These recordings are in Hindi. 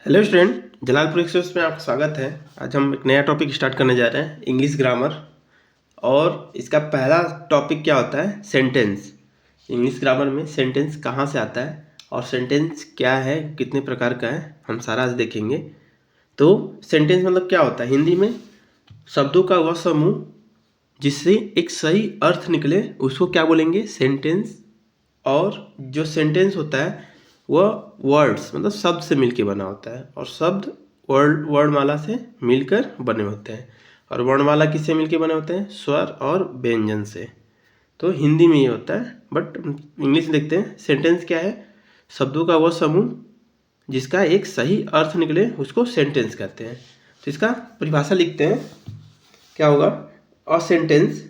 हेलो स्टूडेंट, जलालपुर एक्सप्रेस में आपका स्वागत है। आज हम एक नया टॉपिक स्टार्ट करने जा रहे हैं, इंग्लिश ग्रामर। और इसका पहला टॉपिक क्या होता है? सेंटेंस। इंग्लिश ग्रामर में सेंटेंस कहाँ से आता है और सेंटेंस क्या है, कितने प्रकार का है, हम सारा आज देखेंगे। तो सेंटेंस मतलब क्या होता है? हिंदी में शब्दों का वह समूह जिससे एक सही अर्थ निकले उसको क्या बोलेंगे? सेंटेंस। और जो सेंटेंस होता है वह वर्ड्स मतलब शब्द से मिलके बना होता है, और शब्द वर्णमाला से मिलकर बने होते हैं। और वर्णमाला किससे मिलके बने होते हैं? स्वर और व्यंजन से। तो हिंदी में ये होता है, बट इंग्लिश में देखते हैं। सेंटेंस क्या है? शब्दों का वह समूह जिसका एक सही अर्थ निकले उसको सेंटेंस कहते हैं। तो इसका परिभाषा लिखते हैं, क्या होगा? A sentence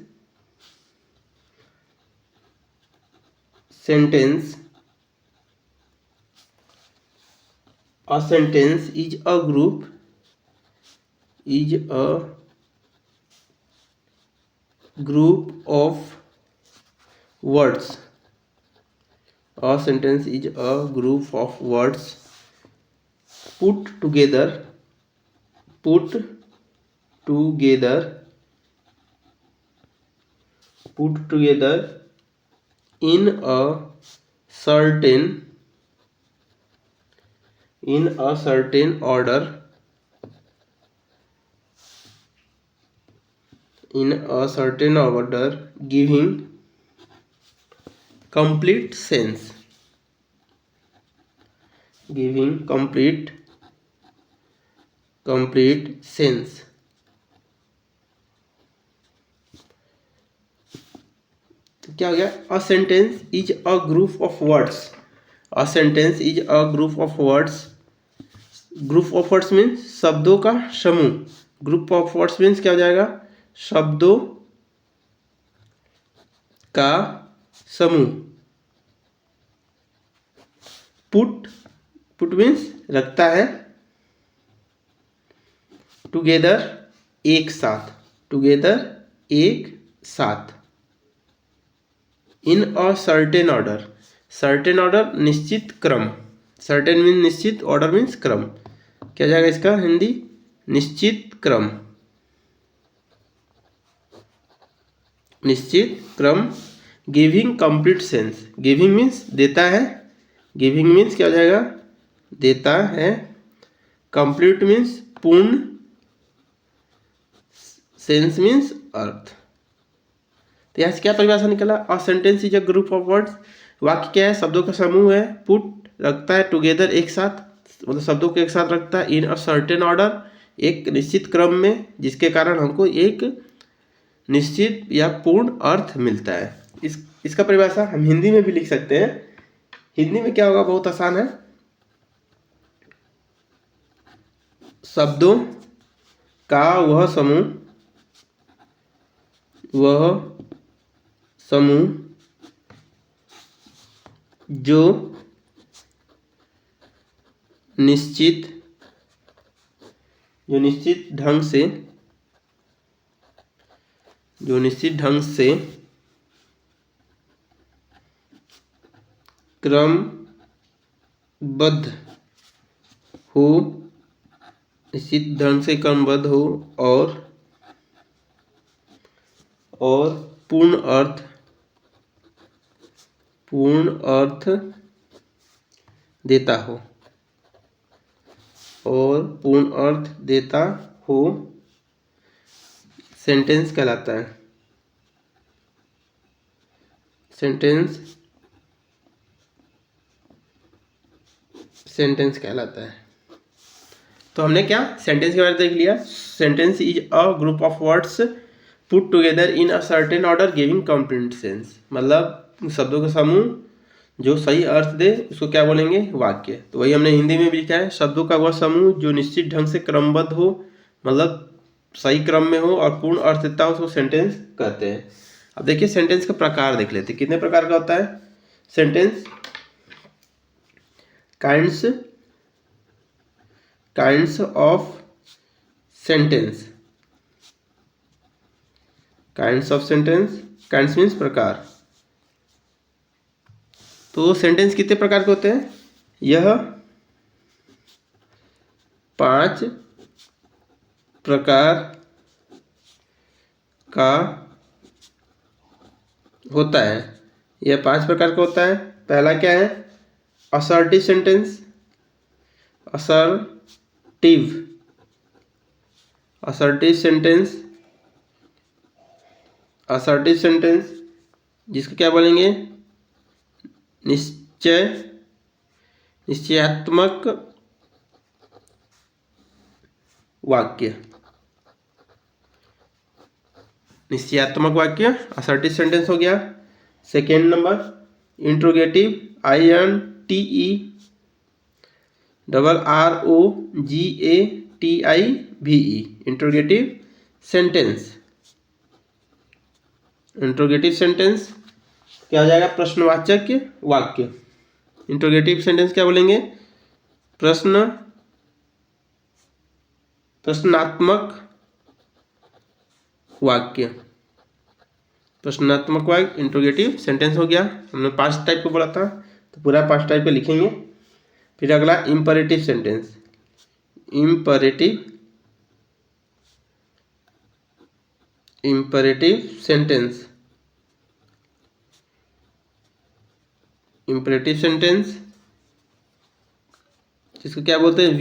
A sentence is a group of words. A sentence is a group of words put together in a certain order, giving complete sense. तो क्या हो गया? A sentence is a group of words. A sentence is a group of words. Group of words means शब्दों का समूह। ग्रुप ऑफ वर्ड्स मीन्स क्या हो जाएगा? शब्दों का समूह। पुट मीन्स रखता है, टुगेदर एक साथ, इन अ सर्टेन ऑर्डर निश्चित क्रम। सर्टेन मीन्स निश्चित, ऑर्डर मीन्स क्रम। क्या जाएगा इसका हिंदी? निश्चित क्रम। Giving complete sense. Giving means देता है। गिविंग मीन्स क्या हो जाएगा? देता है। कंप्लीट मीन्स पूर्ण। Sense means earth. तो यहाँ से क्या परिभाषा निकला? A sentence is a group of words. वाक्य क्या है? शब्दों का समूह है। पुट रखता है, टुगेदर एक साथ, मतलब शब्दों को एक साथ रखता है। इन अ सर्टेन ऑर्डर एक निश्चित क्रम में, जिसके कारण हमको एक निश्चित या पूर्ण अर्थ मिलता है। इसका परिभाषा हम हिंदी में भी लिख सकते हैं। हिंदी में क्या होगा? बहुत आसान है। शब्दों का वह समूह जो निश्चित ढंग से क्रमबद्ध हो और पूर्ण अर्थ देता हो, सेंटेंस कहलाता है। सेंटेंस कहलाता है। तो हमने क्या सेंटेंस के बारे में देख लिया। Sentence is a group of words put together in a certain order giving complete sense. मतलब शब्दों का समूह जो सही अर्थ दे उसको क्या बोलेंगे? वाक्य। तो वही हमने हिंदी में भी लिखा है। शब्दों का वह समूह जो निश्चित ढंग से क्रमबद्ध हो, मतलब सही क्रम में हो और पूर्ण अर्थ देता हो, उसको सेंटेंस कहते हैं। अब देखिए सेंटेंस का प्रकार देख लेते हैं, कितने प्रकार का होता है sentence. Kinds of sentence. Kinds means प्रकार। तो सेंटेंस कितने प्रकार के होते हैं? यह 5 प्रकार का होता है। यह 5 प्रकार का होता है। पहला क्या है? Assertive sentence. Assertive assertive sentence assertive sentence जिसको क्या बोलेंगे? निश्चयात्मक वाक्य। निश्चयात्मक वाक्य असर्टिव सेंटेंस हो गया। Second number interrogative, INTERROGATIVE, interrogative sentence. Interrogative sentence क्या हो जाएगा? प्रश्नवाचक वाक्य। इंट्रोगेटिव सेंटेंस क्या बोलेंगे? प्रश्नात्मक वाक्य। प्रश्नात्मक वाक्य इंट्रोगेटिव सेंटेंस हो गया। हमने 5 टाइप को बोला था, तो पूरा 5 टाइप पे लिखेंगे। फिर अगला imperative sentence. Imperative sentence imperative sentence जिसको क्या बोलते हैं?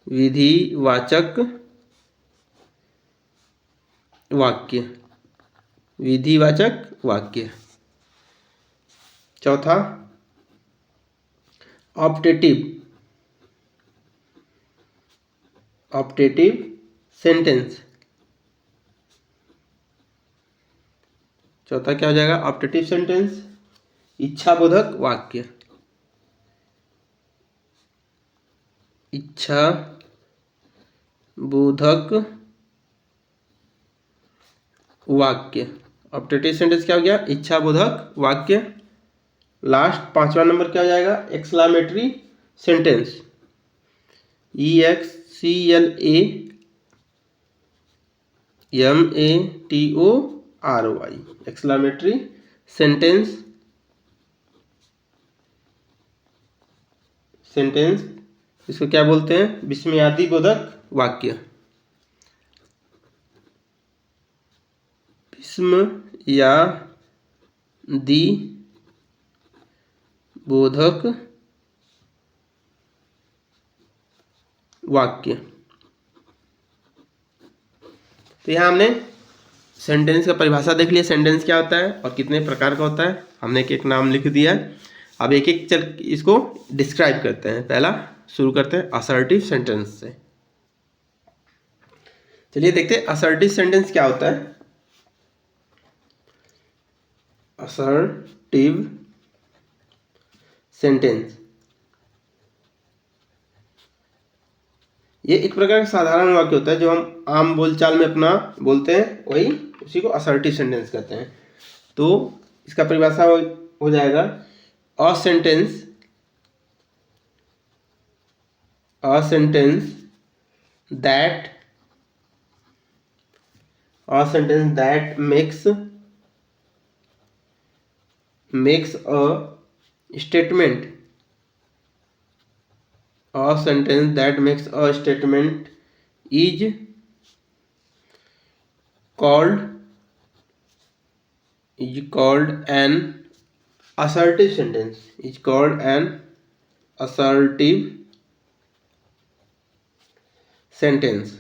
विधिवाचक वाक्य। विधिवाचक वाक्य। चौथा ऑप्टेटिव सेंटेंस। चौथा क्या हो जाएगा? ऑप्टेटिव सेंटेंस इच्छाबोधक वाक्य। इच्छाबोधक वाक्य। ऑप्टेटिव सेंटेंस क्या हो गया? इच्छाबोधक वाक्य। लास्ट 5वां नंबर क्या हो जाएगा? Exclamatory sentence. EXCLAMATORY, exclamatory sentence इसको क्या बोलते हैं? विस्मयादि बोधक वाक्य। विस्मयादि बोधक वाक्य। तो यहाँ हमने सेंटेंस का परिभाषा देख लिया, सेंटेंस क्या होता है और कितने प्रकार का होता है। हमने एक नाम लिख दिया। अब एक एक चल इसको डिस्क्राइब करते हैं। पहला शुरू करते हैं असर्टिव सेंटेंस से। चलिए देखते हैं असर्टिव सेंटेंस क्या होता है। असर्टिव सेंटेंस ये एक प्रकार का साधारण वाक्य होता है जो हम आम बोलचाल में अपना बोलते हैं, वही उसी को असर्टिव सेंटेंस कहते हैं। तो इसका परिभाषा हो जाएगा अ sentence that makes a statement. A sentence that makes a statement is called an assertive sentence. Is called an assertive sentence.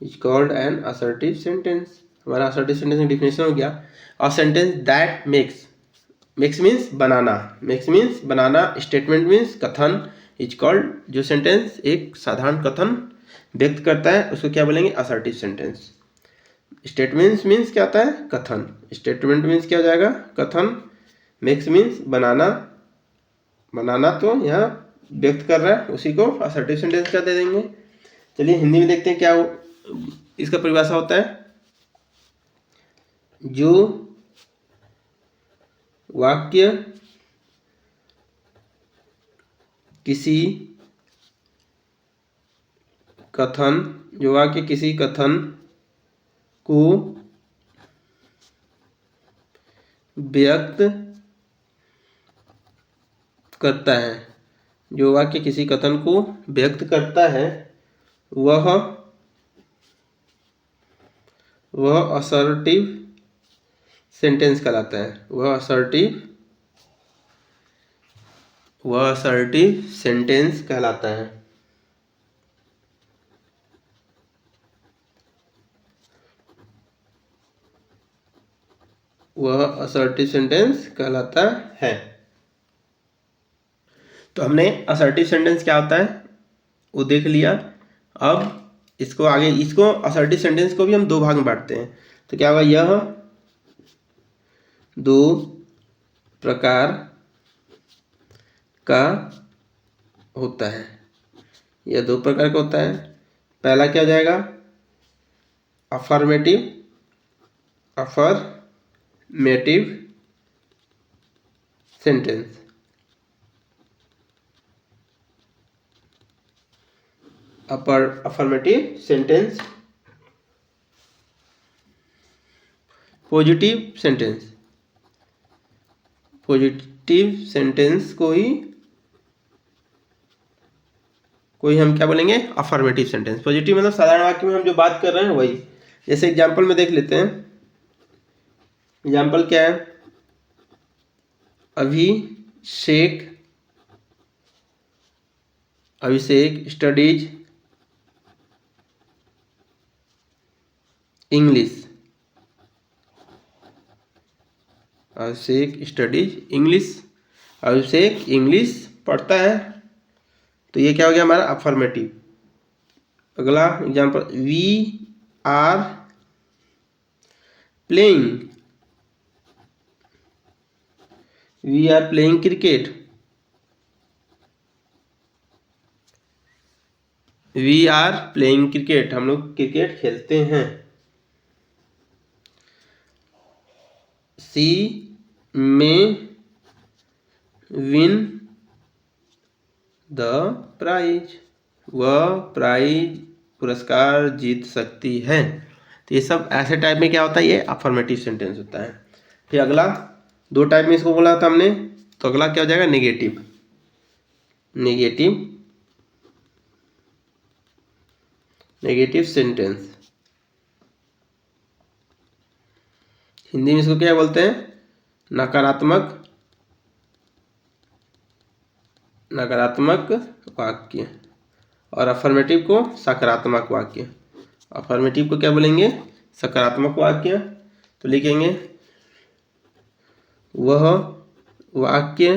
Is called an assertive sentence. हमारा assertive sentence का definition हो गया a sentence that makes means banana, statement means कथन, is called जो सेंटेंस एक साधारण कथन व्यक्त करता है उसको क्या बोलेंगे? Assertive sentence. स्टेटमेंट मीन्स क्या होता है? कथन। स्टेटमेंट मीन्स क्या हो जाएगा? कथन। मेक्स मीन्स बनाना तो यहाँ व्यक्त कर रहा है, उसी को असर्टिव सेंटेंस क्या दे देंगे। चलिए हिंदी में देखते हैं क्या इसका परिभाषा होता है। जो वाक्य किसी कथन को व्यक्त करता है, जो वाक्य किसी कथन को व्यक्त करता है, वह असर्टिव सेंटेंस कहलाता है। वह असर्टिव सेंटेंस कहलाता है। वह असर्टिव सेंटेंस कहलाता है। तो हमने असर्टिव सेंटेंस क्या होता है वो देख लिया। अब इसको असर्टिव सेंटेंस को भी हम दो भाग में बांटते हैं। तो क्या होगा, यह दो प्रकार का होता है। यह दो प्रकार का होता है। पहला क्या हो जाएगा, affirmative sentence. Affirmative sentence. Positive sentence को ही हम क्या बोलेंगे, अफर्मेटिव सेंटेंस। पॉजिटिव मतलब साधारण वाक्य में हम जो बात कर रहे हैं वही। जैसे एग्जाम्पल में देख लेते हैं। एग्जाम्पल क्या है, अभिषेक स्टडीज इंग्लिश। अभिषेक इंग्लिश पढ़ता है। तो ये क्या हो गया हमारा अफर्मेटिव। अगला example, we are playing cricket. हम लोग क्रिकेट खेलते हैं। सी में विन द प्राइज। वह पुरस्कार जीत सकती है। तो ये सब ऐसे टाइप में क्या होता है, ये अफर्मेटिव सेंटेंस होता है। फिर अगला दो टाइप में इसको बोला था हमने। तो अगला क्या हो जाएगा, नेगेटिव सेंटेंस। हिंदी में इसको क्या बोलते हैं, नकारात्मक वाक्य। और अफर्मेटिव को सकारात्मक वाक्य। अफर्मेटिव को क्या बोलेंगे, सकारात्मक वाक्य। तो लिखेंगे, वह वाक्य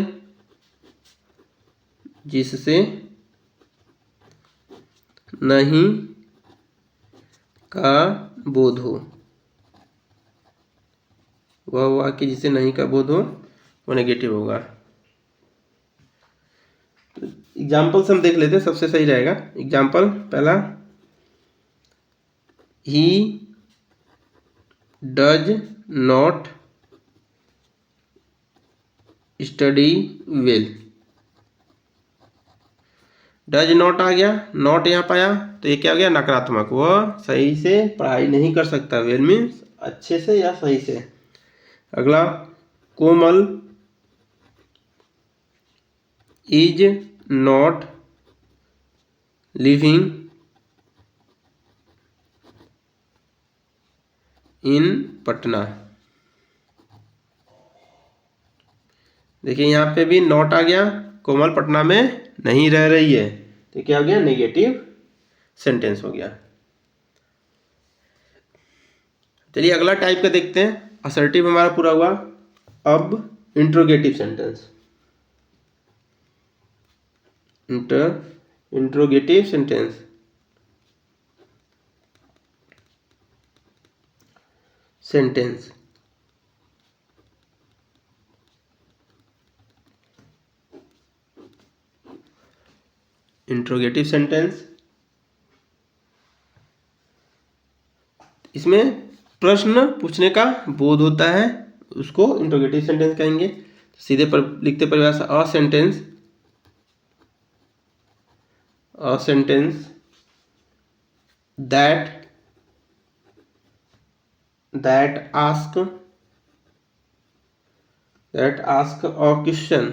जिससे नहीं का बोध हो। वह वाक्य जिसे नहीं का बोध हो वो नेगेटिव होगा। एग्जाम्पल्स हम देख लेते हैं, सबसे सही रहेगा। एग्जाम्पल पहला, he does not study well. Does not आ गया, नॉट यहाँ पाया, तो ये क्या हो गया, नकारात्मक। वह सही से पढ़ाई नहीं कर सकता। वेल मीन्स अच्छे से या सही से। अगला, Komal is not living in Patna. देखिए यहाँ पे भी नॉट आ गया, कोमल पटना में नहीं रह रही है। तो क्या हो गया, नेगेटिव सेंटेंस हो गया। चलिए अगला टाइप का देखते हैं। असर्टिव हमारा पूरा हुआ। अब interrogative sentence. Interrogative sentence. Interrogative sentence, इसमें प्रश्न पूछने का बोध होता है, उसको इंट्रोगेटिव सेंटेंस कहेंगे। सीधे पर लिखते परिभाषा, अ sentence that ask a question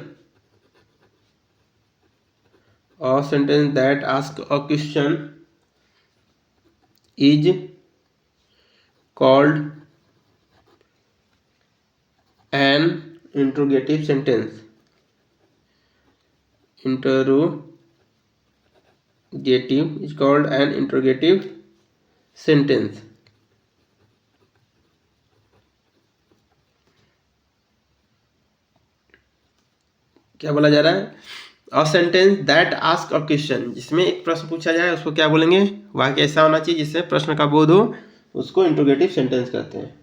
A sentence that asks a question is called an interrogative sentence. Interrogative is called an interrogative sentence. क्या बोला जा रहा है? अ sentence that ask a question, जिसमें एक प्रश्न पूछा जाए उसको क्या बोलेंगे? वाक्य ऐसा होना चाहिए जिससे प्रश्न का बोध हो, उसको इंट्रोगेटिव सेंटेंस कहते हैं।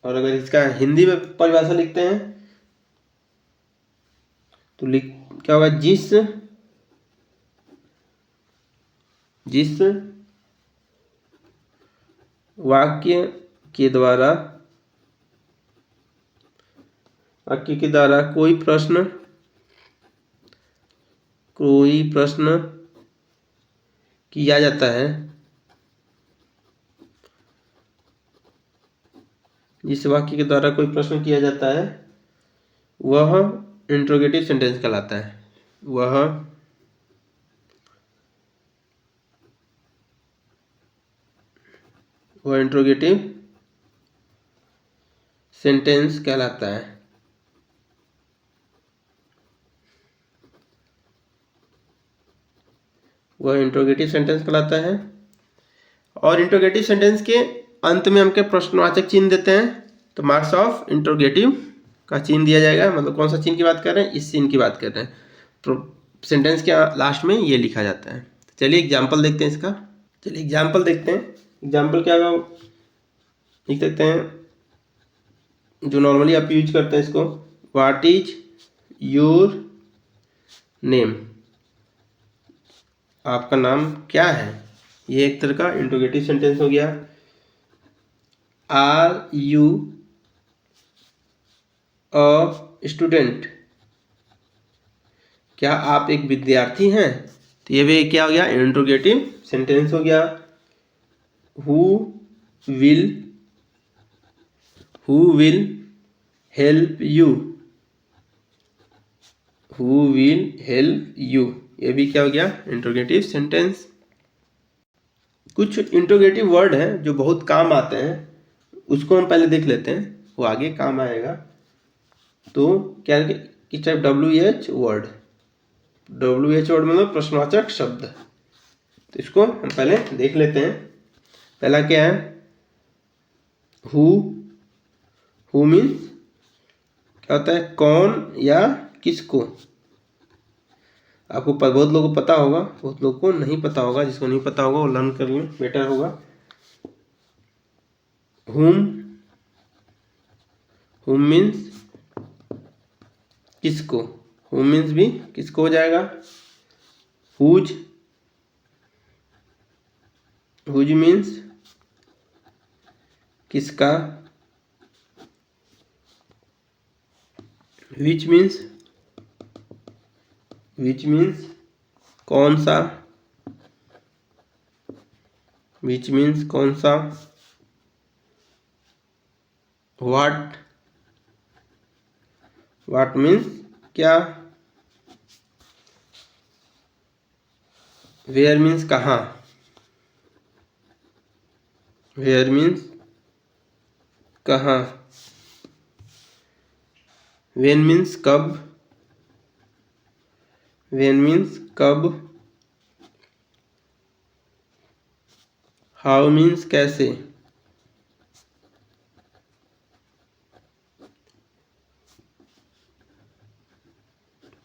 और अगर इसका हिंदी में परिभाषा लिखते हैं तो क्या होगा? जिस वाक्य के द्वारा कोई प्रश्न किया जाता है, जिस वाक्य के द्वारा कोई प्रश्न किया जाता है वह इंट्रोगेटिव सेंटेंस कहलाता है। वह इंट्रोगेटिव सेंटेंस कहलाता है। वह इंट्रोगेटिव सेंटेंस कहलाता है। और इंट्रोगेटिव सेंटेंस के अंत में हम क्या प्रश्नवाचक चिन्ह देते हैं, तो मार्क्स ऑफ इंट्रोगेटिव का चिन्ह दिया जाएगा। मतलब कौन सा चिन्ह की बात कर रहे हैं? इस चिन्ह की बात कर रहे हैं। सेंटेंस के लास्ट में ये लिखा जाता है। चलिए एग्जाम्पल देखते हैं इसका। चलिए एग्जाम्पल देखते हैं। एग्जाम्पल क्या होगा, लिख सकते हैं जो नॉर्मली आप यूज करते हैं इसको। What is your name? आपका नाम क्या है? ये एक तरह का इंट्रोगेटिव सेंटेंस हो गया। Are you a student? क्या आप एक विद्यार्थी हैं? तो ये भी क्या हो गया? इंट्रोगेटिव सेंटेंस हो गया। Who will help you? Who will help you? ये भी क्या हो गया? Interrogative sentence. कुछ इंट्रोगेटिव वर्ड हैं जो बहुत काम आते हैं, उसको हम पहले देख लेते हैं, वो आगे काम आएगा। तो क्या है कि type WH word. WH word मतलब प्रश्नवाचक शब्द। तो इसको हम पहले देख लेते हैं। पहला क्या है? हु मीन्स क्या होता है? कौन या किसको। आपको बहुत लोगों को पता होगा, बहुत लोगों को नहीं पता होगा। जिसको नहीं पता होगा वो लर्न कर लें, बेटर होगा। हुम मीन्स किसको। हुम मीन्स भी किसको हो जाएगा। हुज मीन्स किसका। विच मीन्स कौन सा। विच मीन्स कौन सा। व्हाट मीन्स क्या। वेयर मीन्स कहाँ। वेयर मीन्स कहाँ। व्हेन मीन्स कब। व्हेन मीन्स कब। हाउ मीन्स कैसे।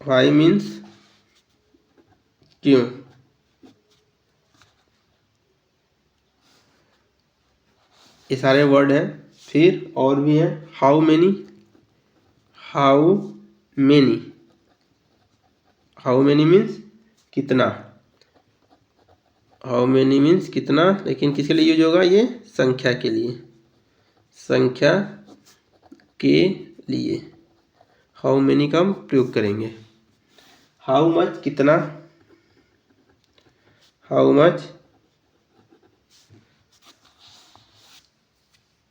व्हाई मीन्स क्यों। ये सारे वर्ड हैं। फिर और भी हैं। हाउ मेनी मीन्स कितना। हाउ मेनी मीन्स कितना, लेकिन किसके लिए यूज होगा? ये संख्या के लिए। संख्या के लिए हाउ मेनी का हम प्रयोग करेंगे। हाउ मच कितना।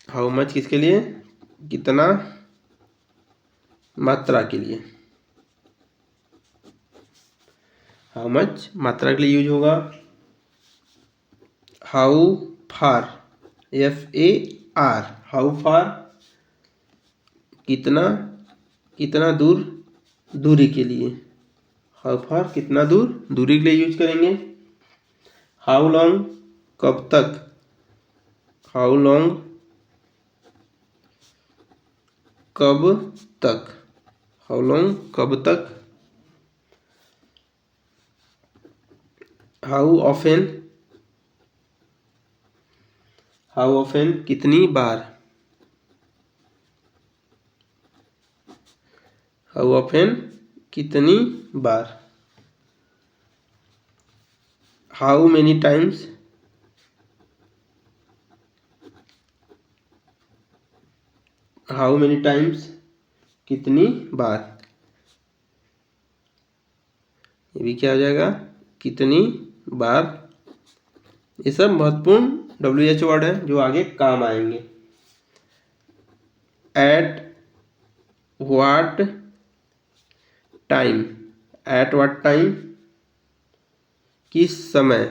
हाउ मच किसके लिए? कितना, मात्रा के लिए। हाउ मच मात्रा के लिए यूज होगा। How far, FAR, how far कितना, कितना दूर, दूरी के लिए। हाउ फार कितना दूर, दूरी के लिए यूज करेंगे। हाउ लॉन्ग कब तक, हाउ लॉन्ग कब तक, हाउ लॉन्ग कब तक। हाउ ऑफेन, हाउ ऑफेन कितनी बार, हाउ ऑफेन कितनी बार। How many times, how many times कितनी बार। ये भी क्या हो जाएगा, कितनी बार। ये सब महत्वपूर्ण WH वर्ड है जो आगे काम आएंगे। At what time, at what time किस समय,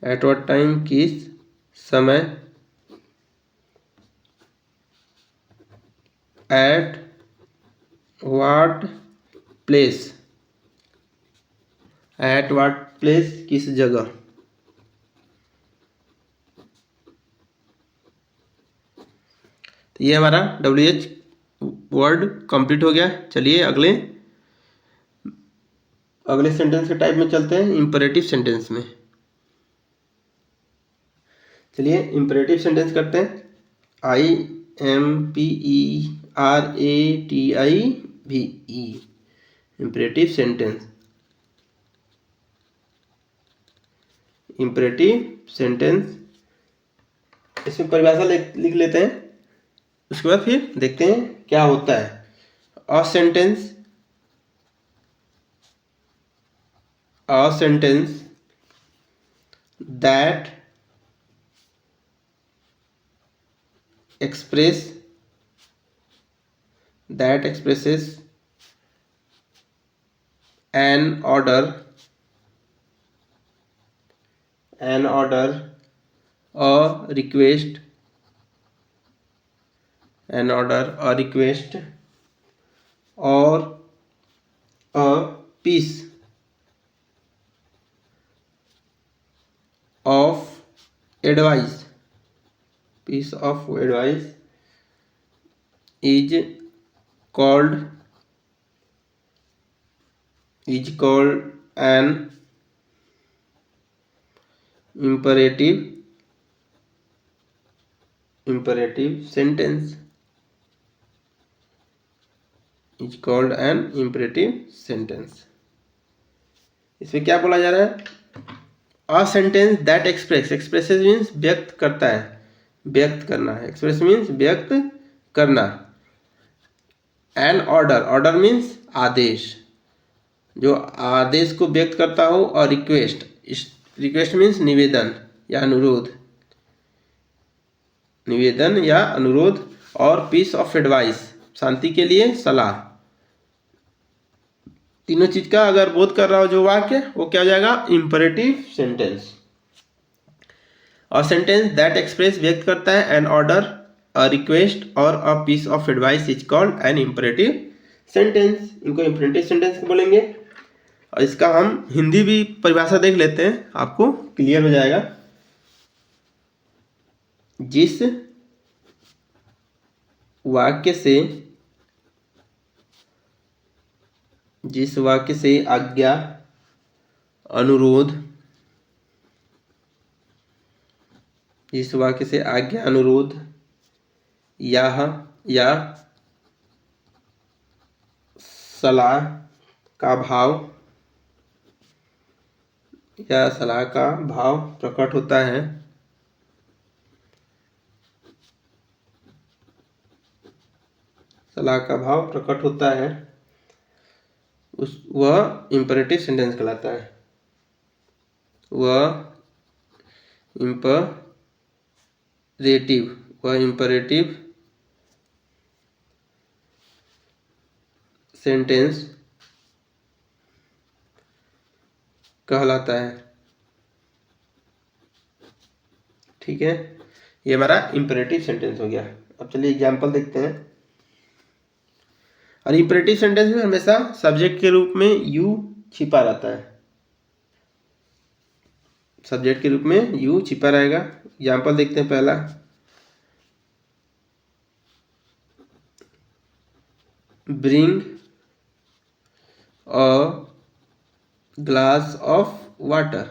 एट व्हाट टाइम किस समय। At what place, at what place किस जगह। तो ये हमारा WH वर्ड कंप्लीट हो गया। चलिए अगले सेंटेंस के टाइप में चलते हैं, इंपरेटिव सेंटेंस में। चलिए इंपरेटिव सेंटेंस करते हैं। IMPERATIVE, imperative sentence. Imperative sentence, इसमें परिभाषा लिख लेते हैं, उसके बाद फिर देखते हैं क्या होता है। A sentence, a sentence that expresses an order, a request, or a piece of advice, is called an imperative sentence, is called an imperative sentence। इसमें क्या बोला जा रहा है, अ सेंटेंस दैट एक्सप्रेसेस मीन्स व्यक्त करता है, व्यक्त करना है। एक्सप्रेस मीन्स व्यक्त करना। एन ऑर्डर मीन्स आदेश, जो आदेश को व्यक्त करता हो। और रिक्वेस्ट मीन्स निवेदन या अनुरोध। और पीस ऑफ एडवाइस, शांति के लिए सलाह। तीनों चीज का अगर बोध कर रहा हो जो वाक्य, वो क्या हो जाएगा, imperative sentence. A sentence that express व्यक्त करता है एन ऑर्डर, अ रिक्वेस्ट और a piece of advice is called an imperative sentence. इनको इंपरेटिव सेंटेंस बोलेंगे। और इसका हम हिंदी भी परिभाषा देख लेते हैं, आपको क्लियर हो जाएगा। जिस वाक्य से आज्ञा, अनुरोध, या सलाह का भाव प्रकट होता है, वह इंपरेटिव सेंटेंस कहलाता है। वह इंपरेटिव सेंटेंस कहलाता है। ठीक है, ये हमारा इंपेरेटिव सेंटेंस हो गया। अब चलिए एग्जाम्पल देखते हैं। और इंपेरेटिव सेंटेंस में हमेशा सब्जेक्ट के रूप में यू छिपा रहता है। सब्जेक्ट के रूप में यू छिपा रहेगा। एग्जाम्पल देखते हैं। पहला, bring a glass of water,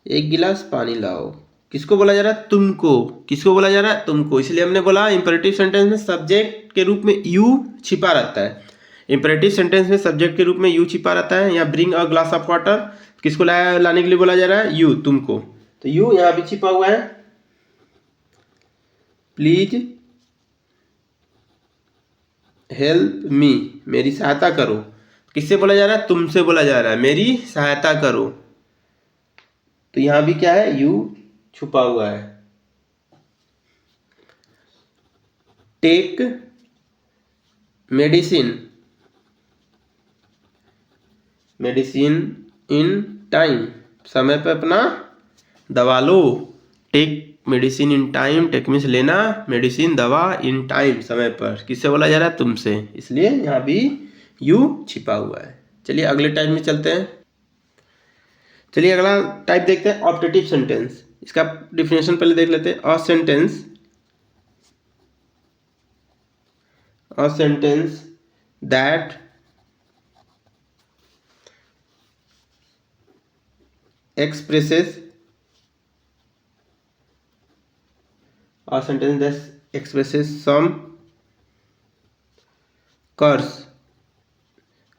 एक गिलास पानी लाओ। किसको बोला जा रहा है? तुमको। किसको बोला जा रहा है? तुमको। इसलिए हमने बोला इंपेरेटिव सेंटेंस में सब्जेक्ट के रूप में यू छिपा रहता है। इंपेरेटिव सेंटेंस में सब्जेक्ट के रूप में यू छिपा रहता है। यहाँ bring a glass of water, किसको लाने के लिए बोला जा रहा है? यू, तुमको। तो यू यहाँ भी छिपा हुआ है। प्लीज हेल्प मी, मेरी सहायता करो। किससे बोला जा रहा है? तुमसे बोला जा रहा है, मेरी सहायता करो। तो यहां भी क्या है? यू छुपा हुआ है। Take medicine, medicine in time, समय पे अपना दवा लो। Take medicine in time, take means लेना, मेडिसिन दवा, इन टाइम समय पर। किससे बोला जा रहा है? तुमसे। इसलिए यहाँ भी यू छिपा हुआ है। चलिए अगले टाइप में चलते हैं। चलिए अगला टाइप देखते हैं, ऑप्टेटिव सेंटेंस। इसका डिफिनेशन पहले देख लेते हैं। A sentence that expresses some curse.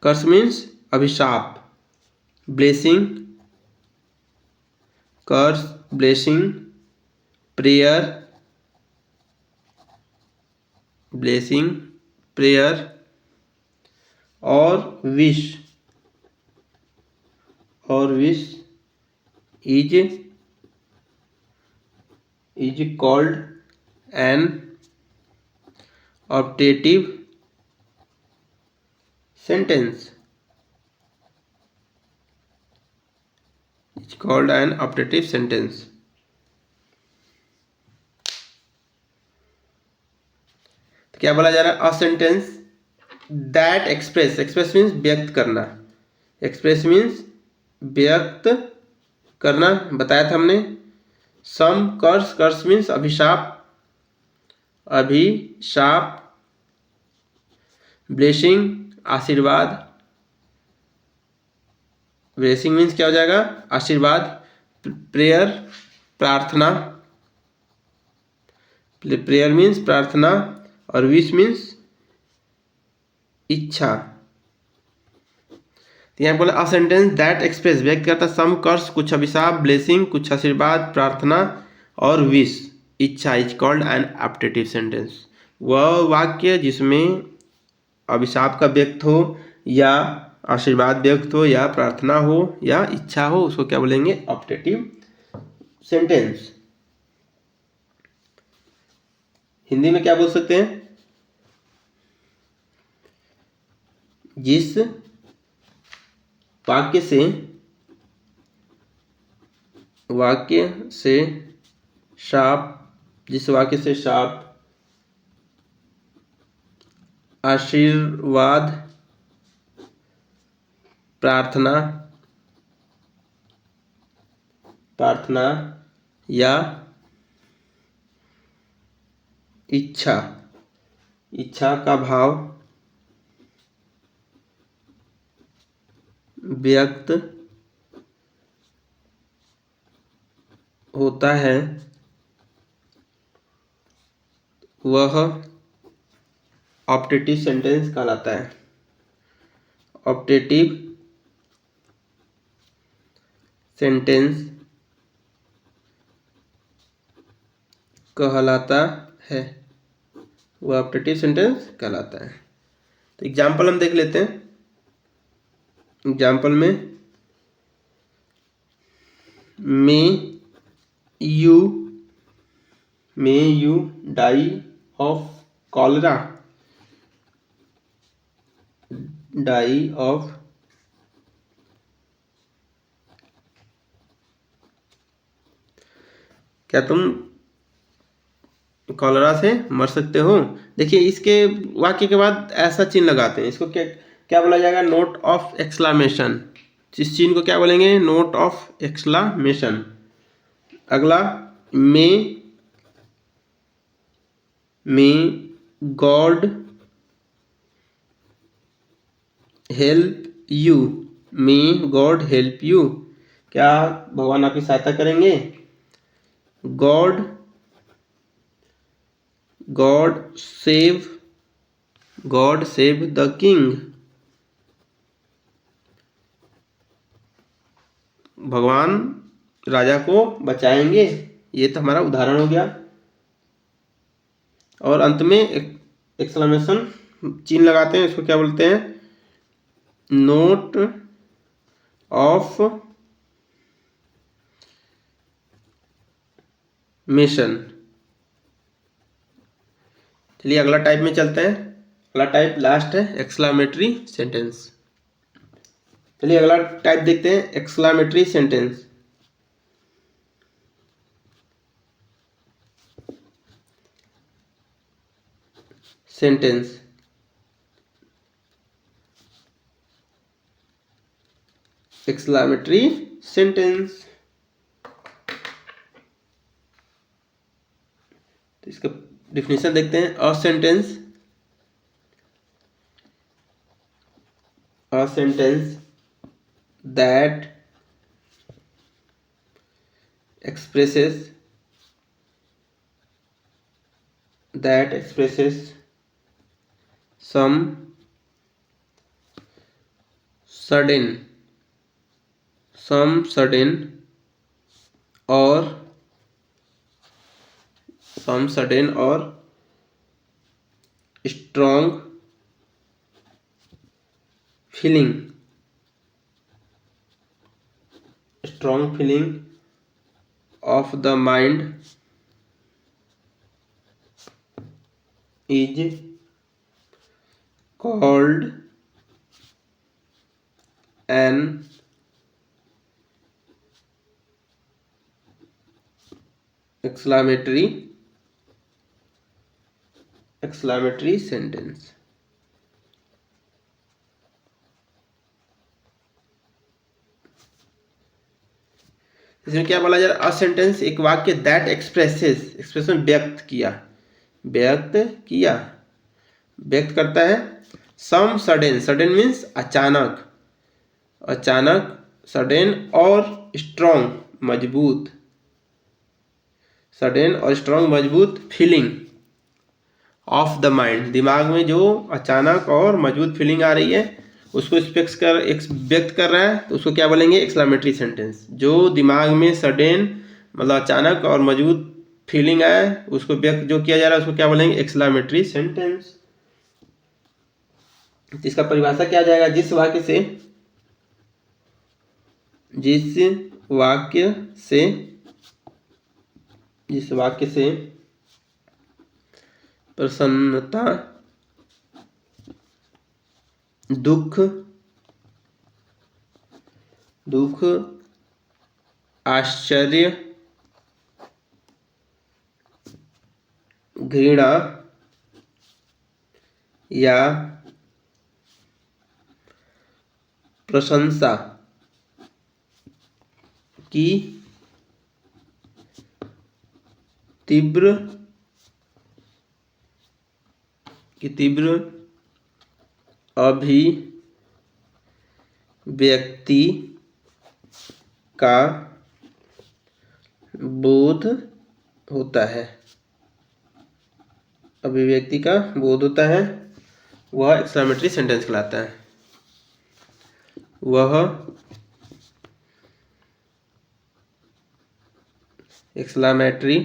Curse means अभिशाप। Blessing, curse, blessing, prayer, blessing, prayer और wish, is called an optative sentence. It's called an optative sentence. तो क्या बोला जा रहा है? अ सेंटेंस दैट एक्सप्रेस मीन्स व्यक्त करना। एक्सप्रेस मीन्स व्यक्त करना, बताया था हमने। सम कर्स मीन्स अभिशाप, ब्लेसिंग आशीर्वाद, ब्लेसिंग मीन्स क्या हो जाएगा? आशीर्वाद। प्रेयर प्रार्थना, प्रेयर मीन्स प्रार्थना, और विश मीन्स इच्छा। तो यहाँ बोला अ सेंटेंस दैट एक्सप्रेस, व्यक्त करता सम कर्स, कुछ अभिशाप, ब्लेसिंग कुछ आशीर्वाद, प्रार्थना और विश इच्छा, is called an optative sentence. वह वाक्य जिसमें अभिशाप का व्यक्त हो, या आशीर्वाद व्यक्त हो, या प्रार्थना हो, या इच्छा हो, उसको क्या बोलेंगे? Optative sentence. हिंदी में क्या बोल सकते हैं? जिस वाक्य से शाप, आशीर्वाद, प्रार्थना या इच्छा का भाव व्यक्त होता है, वह ऑप्टेटिव सेंटेंस कहलाता है। ऑप्टेटिव सेंटेंस कहलाता है, वह ऑप्टेटिव सेंटेंस कहलाता है। तो एग्जाम्पल हम देख लेते हैं। एग्जाम्पल में may you die of cholera, die of क्या तुम कॉलरा से मर सकते हो। देखिए इसके वाक्य के बाद ऐसा चिन्ह लगाते हैं, इसको क्या क्या बोला जाएगा, नोट ऑफ एक्सक्लामेशन। इस चिन्ह को क्या बोलेंगे, नोट ऑफ एक्सक्लामेशन। अगला, may God help you, may God help you, क्या भगवान आपकी सहायता करेंगे। God God save the king, भगवान राजा को बचाएंगे। ये तो हमारा उदाहरण हो गया। और अंत में एक्सक्लेमेशन चिन्ह लगाते हैं, इसको क्या बोलते हैं, नोट ऑफ मिशन। चलिए अगला टाइप में चलते हैं। अगला टाइप लास्ट है, एक्सक्लामेटरी सेंटेंस। चलिए अगला टाइप देखते हैं, एक्सक्लामेटरी सेंटेंस। Exclamatory sentence. तो इसका डिफिनेशन देखते हैं। A sentence that expresses some sudden or strong feeling of the mind is called an exclamatory sentence। इसमें क्या बोला जा रहा है, अ सेंटेंस एक वाक्य दैट एक्सप्रेशन व्यक्त करता है सम सडन मीन्स अचानक, सडन और स्ट्रॉन्ग मजबूत फीलिंग ऑफ द माइंड, दिमाग में जो अचानक और मजबूत फीलिंग आ रही है उसको व्यक्त कर रहा है, तो उसको क्या बोलेंगे, एक्सक्लामेटरी सेंटेंस। जो दिमाग में सडन मतलब अचानक और मजबूत फीलिंग आए उसको व्यक्त जो किया जा रहा है उसको क्या बोलेंगे, एक्सक्लामेटरी सेंटेंस। इसका परिभाषा क्या जाएगा, जिस वाक्य से प्रसन्नता, दुख, आश्चर्य, घृणा या प्रशंसा की तीव्र अभिव्यक्ति का बोध होता है, वह एक्सक्लामेटरी सेंटेंस कहलाता है। वह एक्सक्लामेटरी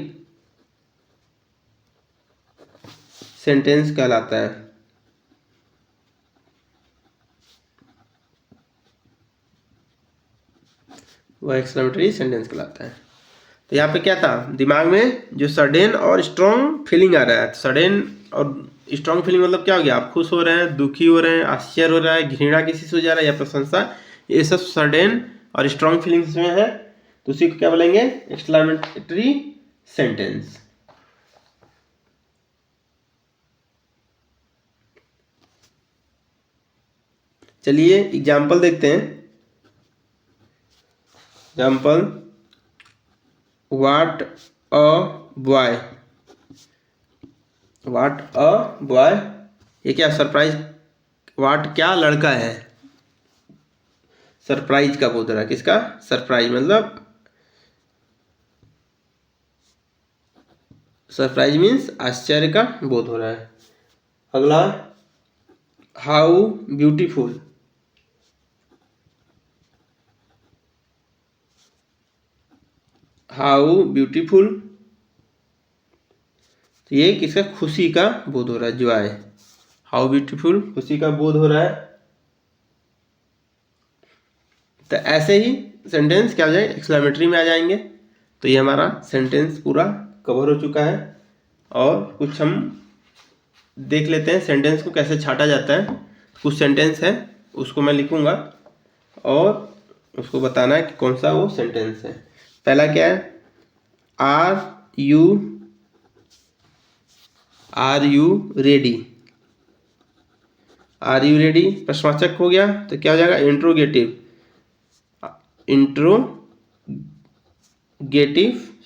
सेंटेंस कहलाता है। तो यहाँ पे क्या था, दिमाग में जो सडन और स्ट्रॉन्ग फीलिंग आ रहा है, सडन और स्ट्रॉन्ग फीलिंग मतलब क्या हो गया, आप खुश हो रहे हैं, दुखी हो रहे हैं, आश्चर्य हो रहा है, घृणा किसी से हो जा रहा है या प्रशंसा, ये सब सडन और स्ट्रॉन्ग फीलिंग्स में है, तो उसी को क्या बोलेंगे, एक्सक्लामेटरी सेंटेंस। चलिए एग्जाम्पल देखते हैं। Example, what a boy. What a boy, ये क्या सरप्राइज, व्हाट क्या लड़का है, सरप्राइज का बोध हो रहा है, किसका, सरप्राइज मतलब, सरप्राइज मीन्स आश्चर्य का बोध हो रहा है। अगला, हाउ ब्यूटीफुल। हाउ ब्यूटीफुल, तो ये किसका, खुशी का बोध हो रहा है, जॉय। हाउ ब्यूटीफुल, खुशी का बोध हो रहा है। तो ऐसे ही सेंटेंस क्या हो जाए, एक्सक्लेमेटरी में आ जाएंगे। तो ये हमारा सेंटेंस पूरा कवर हो चुका है। और कुछ हम देख लेते हैं सेंटेंस को कैसे छाटा जाता है। कुछ सेंटेंस है उसको मैं लिखूंगा और उसको बताना है कि कौन सा वो सेंटेंस है। पहला क्या है, are you ready. Are you ready प्रश्नवाचक हो गया, तो क्या हो जाएगा, इंट्रोगेटिव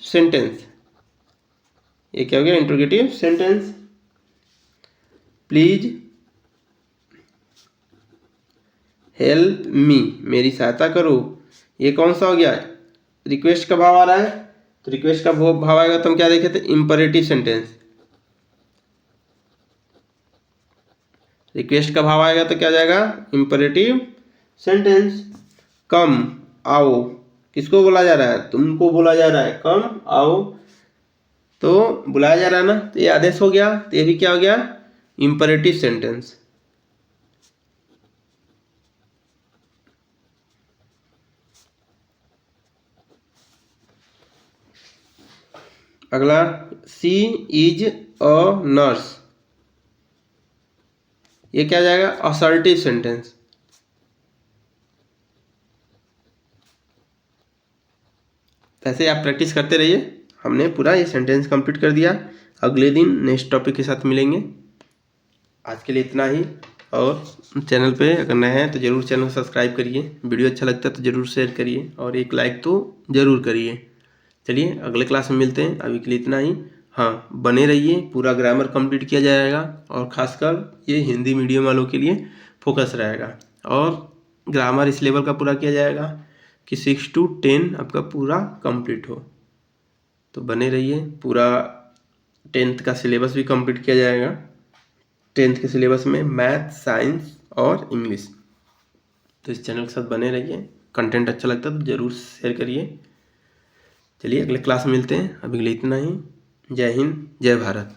सेंटेंस। ये क्या हो गया, interrogative sentence. Please help me, मेरी सहायता करो, ये कौन सा हो गया, रिक्वेस्ट का भाव आ रहा है। तो रिक्वेस्ट का भाव आएगा तो हम क्या देखे थे, इंपरेटिव सेंटेंस। रिक्वेस्ट का भाव आएगा तो क्या जाएगा, इंपरेटिव सेंटेंस। कम आओ, किसको बोला जा रहा है, तुमको बोला जा रहा है, कम आओ, तो बुलाया जा रहा है ना, तो ये आदेश हो गया, तो ये भी क्या हो गया, इंपरेटिव सेंटेंस। अगला, सी इज अ नर्स, ये क्या जाएगा, असर्टिव सेंटेंस। ऐसे आप प्रैक्टिस करते रहिए। हमने पूरा ये सेंटेंस कंप्लीट कर दिया। अगले दिन नेक्स्ट टॉपिक के साथ मिलेंगे। आज के लिए इतना ही। और चैनल पे अगर नए हैं तो ज़रूर चैनल को सब्सक्राइब करिए। वीडियो अच्छा लगता है तो ज़रूर शेयर करिए और एक लाइक तो ज़रूर करिए। चलिए अगले क्लास में मिलते हैं, अभी के लिए इतना ही। हाँ, बने रहिए, पूरा ग्रामर कंप्लीट किया जाएगा और ख़ासकर ये हिंदी मीडियम वालों के लिए फोकस रहेगा। और ग्रामर इस लेवल का पूरा किया जाएगा कि 6 to 10 आपका पूरा कंप्लीट हो। तो बने रहिए, पूरा 10th का सिलेबस भी कंप्लीट किया जाएगा। 10th के सिलेबस में मैथ, साइंस और इंग्लिश। तो इस चैनल के साथ बने रहिए। कंटेंट अच्छा लगता है तो ज़रूर शेयर करिए। चलिए अगले क्लास में मिलते हैं, अभी के लिए इतना ही। जय हिंद, जय भारत।